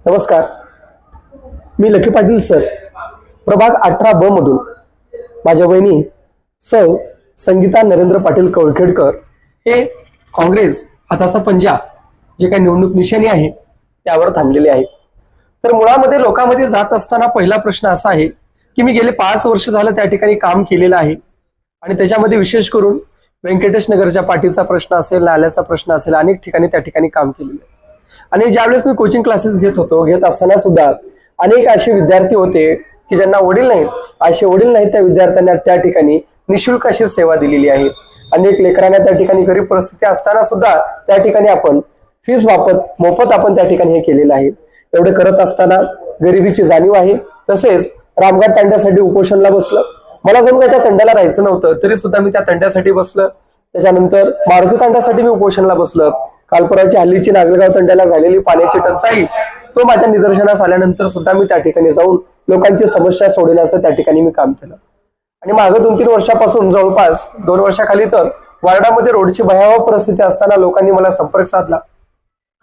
नमस्कार, मी lucky Patil sir, प्रभाग 18 ब मधून माझ्या वहिनी सौ संगीता नरेंद्र पाटील कवळखेडकर हे काँग्रेस हाताचा पंजा जे काही निवडणूक निशाणी आहे त्यावर थांबलेले आहे। तर मुळामध्ये लोकांमध्ये जात असताना पहिला प्रश्न असा आहे की मी गेले 5 वर्ष झालं त्या ठिकाणी काम केलेलं आहे आणि त्याच्यामध्ये विशेष करून व्यंकटेश नगरच्या पाठीचा प्रश्न असेल, नाल्याचा प्रश्न असेल, अनेक ठिकाणी त्या ठिकाणी काम केलेलं आहे। आणि ज्यावेळेस मी कोचिंग क्लासेस घेत असताना सुद्धा अनेक असे विद्यार्थी होते की ज्यांना वडील नाहीत, असे वडील नाहीत त्या विद्यार्थ्यांना त्या ठिकाणी निशुल्क अशी सेवा दिलेली आहे। अनेक लेकरांना त्या ठिकाणी गरीब परिस्थिती असताना सुद्धा त्या ठिकाणी आपण फीस मोफत आपण त्या ठिकाणी हे केलेलं आहे। एवढे करत असताना गरिबीची जाणीव आहे। तसेच रामघाट तांड्यासाठी उपोषणला बसलं, मला जणू काही त्या तंड्याला राहायचं नव्हतं तरी सुद्धा मी त्या तंड्यासाठी बसलं। त्याच्यानंतर मारुती तांड्यासाठी मी उपोषणला बसलं। कालपराची हल्लीची नागलगाव तंड्याला झालेली पाण्याची टंचाई तो माझ्या निदर्शनास आल्यानंतर सुद्धा मी त्या ठिकाणी जाऊन लोकांची समस्या सोडवण्याचं त्या ठिकाणी मी काम केलं। आणि मागं 2-3 वर्षापासून जवळपास 2 वर्षाखाली तर वार्डामध्ये रोडची भयावह परिस्थिती असताना लोकांनी मला संपर्क साधला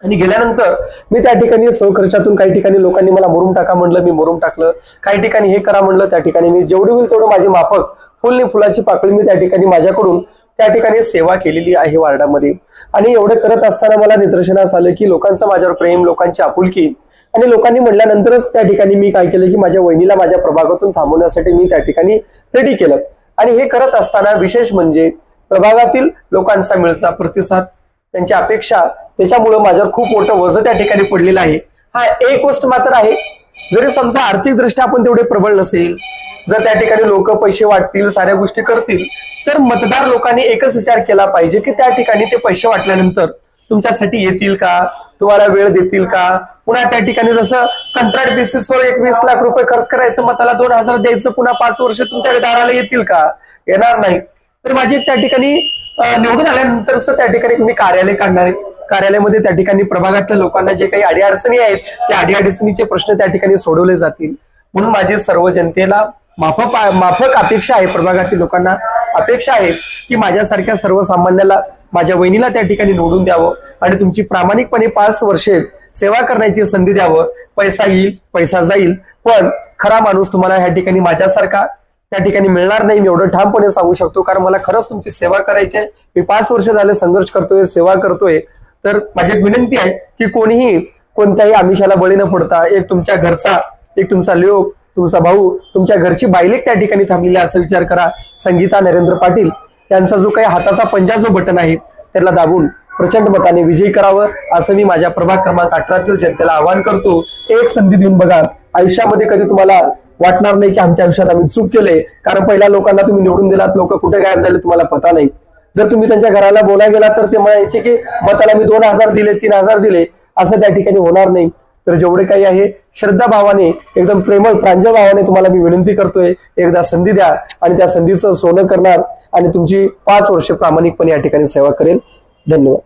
आणि गेल्यानंतर मी त्या ठिकाणी सहखर्चातून काही ठिकाणी लोकांनी मला मुरुम टाका म्हणलं, मी मुरुम टाकलं। काही ठिकाणी हे करा म्हणलं, त्या ठिकाणी मी जेवढी होईल तेवढं माझी माफक फुलनी फुलाची पाकळी मी त्या ठिकाणी माझ्याकडून त्या ठिकाणी सेवा केलेली आहे वार्डामध्ये। आणि एवढं करत असताना मला निदर्शनास आलं की लोकांचं माझ्यावर प्रेम, लोकांची आपुलकी आणि लोकांनी म्हटल्यानंतरच त्या ठिकाणी मी काय केलं की माझ्या वहिनीला माझ्या प्रभागातून थांबवण्यासाठी मी त्या ठिकाणी रेडी केलं। आणि हे करत असताना विशेष म्हणजे प्रभागातील लोकांचा मिळता प्रतिसाद, त्यांची अपेक्षा, त्याच्यामुळे माझ्यावर खूप मोठं वजन त्या ठिकाणी पडलेलं आहे। हा एक गोष्ट मात्र आहे, जरी समजा आर्थिक दृष्ट्या आपण तेवढे प्रबळ नसेल, जर त्या ठिकाणी लोक पैसे वाटतील, साऱ्या गोष्टी करतील, तर मतदार लोकांनी एकच विचार केला पाहिजे की त्या ठिकाणी ते पैसे वाटल्यानंतर तुमच्यासाठी येतील का, तुम्हाला वेळ देतील का। पुन्हा त्या ठिकाणी जसं कंत्राट बेसिसवर 21 लाख रुपये खर्च करायचं, मताला 2,000 द्यायचं, पुन्हा 5 वर्ष तुमच्या दाराला येतील का, येणार नाही। तर माझी त्या ठिकाणी निवडून आल्यानंतरच त्या ठिकाणी मी कार्यालय काढणार आहे। कार्यालयामध्ये त्या ठिकाणी प्रभागातल्या लोकांना जे काही अडीअडचणी आहेत त्या अडीअडचणीचे प्रश्न त्या ठिकाणी सोडवले जातील। म्हणून माझी सर्व जनतेला माफक अपेक्षा आहे, प्रभागातील लोकांना अपेक्षा आहे की माझ्यासारख्या सर्वसामान्याला, माझ्या वहिनीला त्या ठिकाणी निवडून द्यावं आणि तुमची प्रामाणिकपणे 5 वर्षे सेवा करण्याची संधी द्यावं। पैसा येईल, पैसा जाईल, पण खरा माणूस तुम्हाला ह्या ठिकाणी माझ्यासारखा त्या ठिकाणी मिळणार नाही, मी एवढं ठामपणे सांगू शकतो। कारण मला खरंच तुमची सेवा करायची आहे, मी 5 वर्ष झाले संघर्ष करतोय, सेवा करतोय। तर माझी एक विनंती आहे की कोणीही कोणत्याही आमिषाला बळी न पडता एक तुमच्या घरचा, एक तुमचा लोक, तुमचा भाऊ, तुमच्या घरची बायलेक त्या ठिकाणी थांबलेली असा विचार करा। संगीता नरेंद्र पाटील यांचा जो काही हाताचा पंजा जो बटन आहे त्याला दाबून प्रचंड मताने विजयी करावं असं मी माझ्या प्रभाग क्रमांक 18 जनतेला आवाहन करतो। एक संधी देऊन बघा, आयुष्यामध्ये कधी तुम्हाला वाटणार नाही की आमच्या आयुष्यात आम्ही चूक केले। कारण पहिल्या लोकांना तुम्ही निवडून दिलात, लोक कुठे गायब झाले तुम्हाला पता नाही। जर तुम्ही त्यांच्या घराला बोलायला गेला तर ते म्हणायचे की मताला मी 2,000 दिले, 3,000 दिले, असं त्या ठिकाणी होणार नाही। तर जेवढे काही आहे श्रद्धा भावाने, एकदम प्रेमळ प्रांजळ भावाने तुम्हाला मी विनंती करतोय, एकदा संधी द्या आणि त्या संधीचं सोनं करणार आणि तुमची 5 वर्ष प्रामाणिकपणे या ठिकाणी सेवा करेल। धन्यवाद।